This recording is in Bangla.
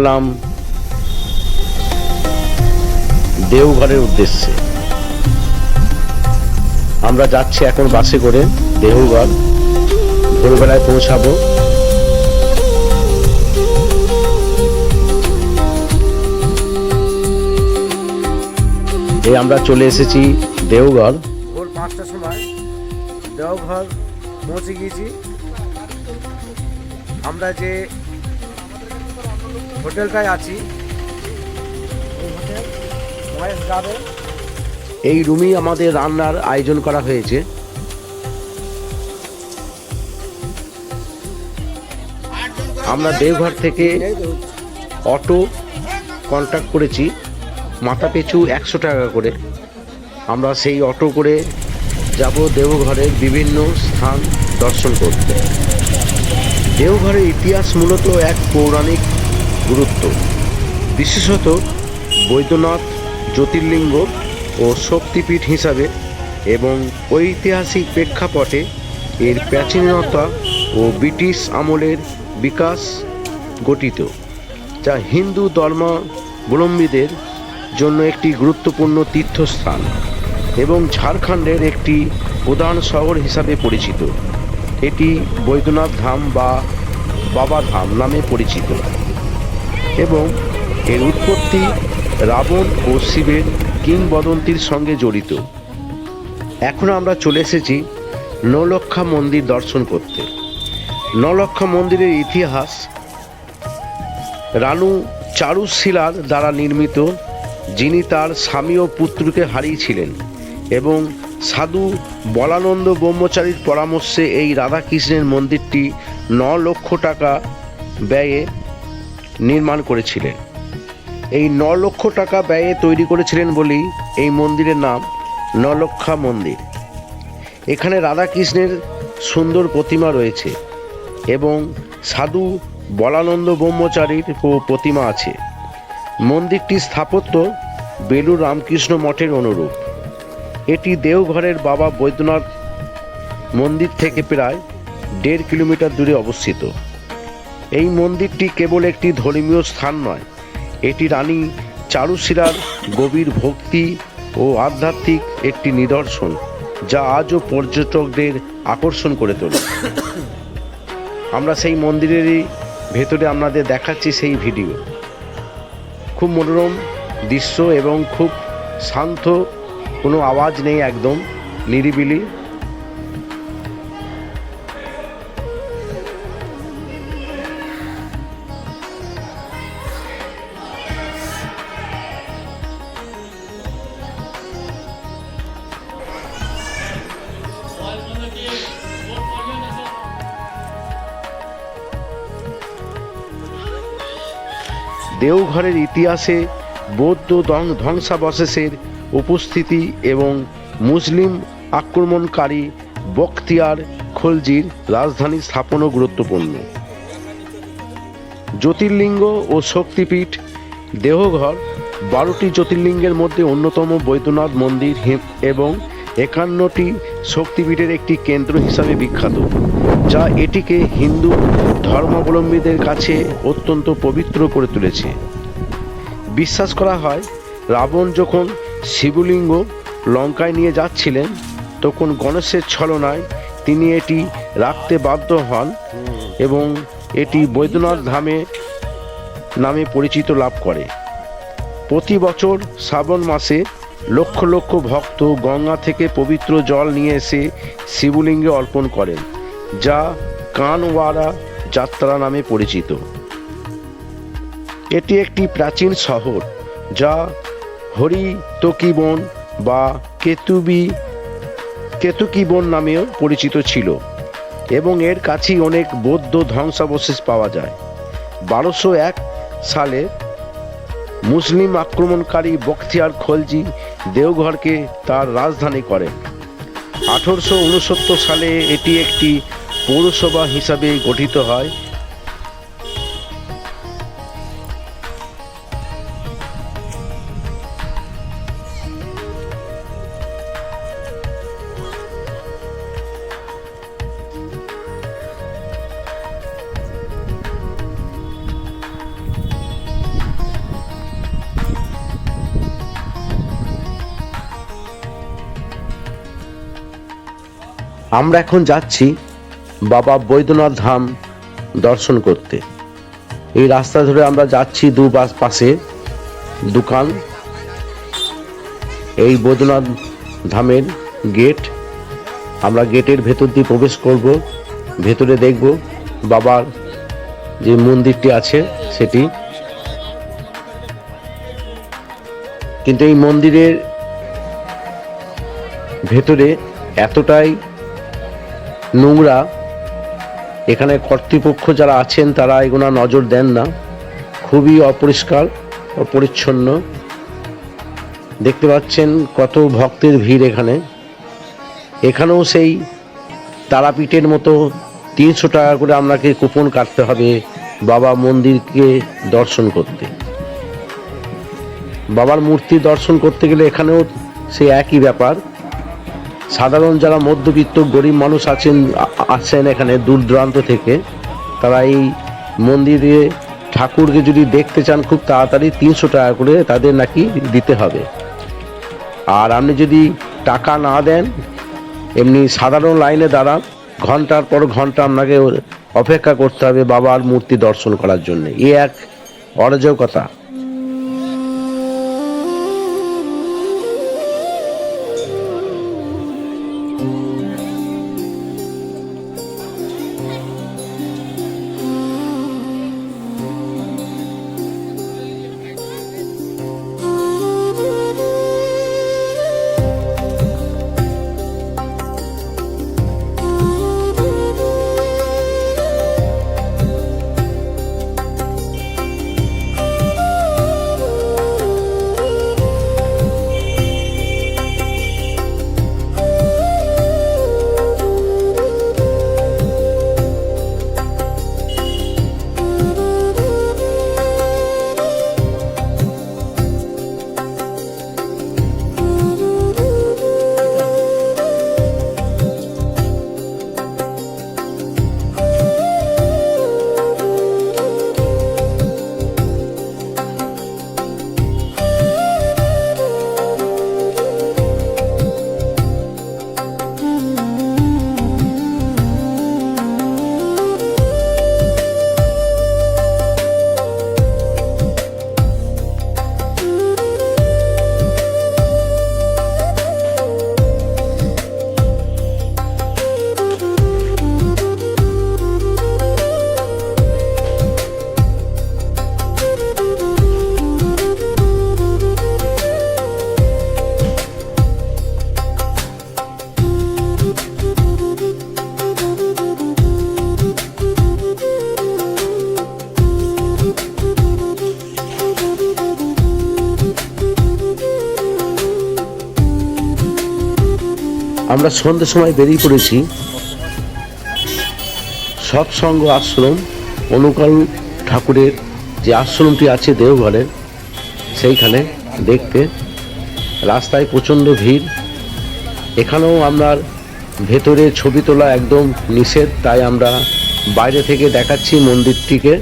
নাম দেওঘরের উদ্দেশ্যে। আমরা যাচ্ছি এখন বাসে করে দেওঘর। ভোরবেলায় পৌঁছাবো। এই আমরা চলে এসেছি দেওঘর। ভোর 5টার সময় দেওঘর পৌঁছে গিয়েছি। আমরা যে হোটেলটায় আছি এই রুমেই আমাদের রান্নার আয়োজন করা হয়েছে। আমরা দেওঘর থেকে অটো কন্ট্যাক্ট করেছি, মাথা পিছু 100 টাকা করে। আমরা সেই অটো করে যাব দেওঘরের বিভিন্ন স্থান দর্শন করতে। দেওঘরের ইতিহাস মূলত এক পৌরাণিক গুরুত্ব, বিশেষত বৈদ্যনাথ জ্যোতির্লিঙ্গ ও শক্তিপীঠ হিসাবে, এবং ঐতিহাসিক প্রেক্ষাপটে এর প্রাচীনতা ও ব্রিটিশ আমলের বিকাশ গঠিত, যা হিন্দু ধর্মাবলম্বীদের জন্য একটি গুরুত্বপূর্ণ তীর্থস্থান এবং ঝাড়খণ্ডের একটি প্রধান শহর হিসাবে পরিচিত। এটি বৈদ্যনাথ ধাম বা বাবা ধাম নামে পরিচিত এবং এর উৎপত্তি রাবণ ও শিবের কিংবদন্তির সঙ্গে জড়িত। এখন আমরা চলে এসেছি নৌলক্ষ্যা মন্দির দর্শন করতে। নৌলক্ষ্যা মন্দিরের ইতিহাস রানু চারুশিলার দ্বারা নির্মিত, যিনি তার স্বামী ও পুত্রকে হারিয়েছিলেন, এবং সাধু বলানন্দ ব্রহ্মচারীর পরামর্শে এই রাধাকৃষ্ণের মন্দিরটি 9 লক্ষ টাকা ব্যয়ে নির্মাণ করেছিলেন। এই 9 লক্ষ টাকা ব্যয়ে তৈরি করেছিলেন বলেই এই মন্দিরের নাম নৌলক্ষ্যা মন্দির। এখানে রাধাকৃষ্ণের সুন্দর প্রতিমা রয়েছে এবং সাধু বলানন্দ ব্রহ্মচারীর প্রতিমা আছে। মন্দিরটির স্থাপত্য বেলুড় রামকৃষ্ণ মঠের অনুরূপ। এটি দেওঘরের বাবা বৈদ্যনাথ মন্দির থেকে প্রায় 1.5 কিলোমিটার দূরে অবস্থিত। এই মন্দিরটি কেবল একটি ধর্মীয় স্থান নয়, এটি রানী চারুশিলার গভীর ভক্তি ও আধ্যাত্মিক একটি নিদর্শন, যা আজও পর্যটকদের আকর্ষণ করে তোলে। আমরা সেই মন্দিরেরই ভেতরে আপনাদের দেখাচ্ছি সেই ভিডিও। খুব মনোরম দৃশ্য এবং খুব শান্ত, কোনো আওয়াজ নেই, একদম নিরিবিলি। দেওঘরের ইতিহাসে বৌদ্ধ ধ্বংসাবশেষের উপস্থিতি এবং মুসলিম আক্রমণকারী বখতিয়ার খলজির রাজধানী স্থাপনও গুরুত্বপূর্ণ। জ্যোতির্লিঙ্গ ও শক্তিপীঠ দেওঘর 12টি জ্যোতির্লিঙ্গের মধ্যে অন্যতম বৈদ্যনাথ মন্দির এবং 51টি শক্তিপীঠের একটি কেন্দ্র হিসাবে বিখ্যাত, যা এটিকে হিন্দু ধর্মাবলম্বীদের কাছে অত্যন্ত পবিত্র করে তুলেছে। বিশ্বাস করা হয়, রাবণ যখন শিবলিঙ্গ লঙ্কায় নিয়ে যাচ্ছিলেন, তখন গণেশের ছলনায় তিনি এটি রাখতে বাধ্য হন এবং এটি বৈদ্যনাথ ধামে নামে পরিচিত লাভ করে। প্রতি বছর শ্রাবণ মাসে লক্ষ লক্ষ ভক্ত গঙ্গা থেকে পবিত্র জল নিয়ে এসে শিবলিঙ্গে অর্পণ করেন, যা কানওয়ারা যাত্রা নামে পরিচিত। এটি একটি প্রাচীন শহর, যা হরিতকি বন বা কেতুকি বন নামেও পরিচিত ছিল, এবং এর কাছেই অনেক বৌদ্ধ ধ্বংসাবশেষ পাওয়া যায়। 1201 সালে মুসলিম আক্রমণকারী বখতিয়ার খলজি দেওঘরকে তার রাজধানী করেন। 1869 সালে এটি একটি পৌরসভা হিসাবে গঠিত হয়। আমরা এখন যাচ্ছি বাবা বৈদ্যনাথ ধাম দর্শন করতে। এই রাস্তা ধরে আমরা যাচ্ছি, পাশে দোকান। এই বৈদ্যনাথ ধামের গেট। আমরা গেটের ভেতর দিয়ে প্রবেশ করব, ভেতরে দেখব বাবার যে মন্দিরটি আছে সেটি। কিন্তু এই মন্দিরের ভেতরে এতটাই নোংরা, এখানে কর্তৃপক্ষ যারা আছেন তারা এগুলো নজর দেন না। খুবই অপরিষ্কার, অপরিচ্ছন্ন। দেখতে পাচ্ছেন কত ভক্তের ভিড় এখানে। এখানেও সেই তারাপীঠের মতো 300 টাকা করে আপনাকে কুপন কাটতে হবে বাবা মন্দিরকে দর্শন করতে। বাবার মূর্তি দর্শন করতে গেলে এখানেও সেই একই ব্যাপার। সাধারণ যারা মধ্যবিত্ত গরিব মানুষ আছেন এখানে দূর দূরান্ত থেকে, তারা এই মন্দিরে ঠাকুরকে যদি দেখতে চান খুব তাড়াতাড়ি 300 টাকা করে তাদের নাকি দিতে হবে। আর আপনি যদি টাকা না দেন, এমনি সাধারণ লাইনে দাঁড়ান, ঘন্টার পর ঘন্টা আপনাকে অপেক্ষা করতে হবে বাবার মূর্তি দর্শন করার জন্য। এ এক অরাজকতা। আমরা সন্ধ্যের সময় বেরিয়ে পড়েছি সৎসঙ্গ আশ্রম, অনুকূল ঠাকুরের যে আশ্রমটি আছে দেওঘরের, সেইখানে দেখতে। রাস্তায় প্রচণ্ড ভিড়। এখানেও আপনার ভেতরে ছবি তোলা একদম নিষেধ, তাই আমরা বাইরে থেকে দেখাচ্ছি মন্দিরটিকে।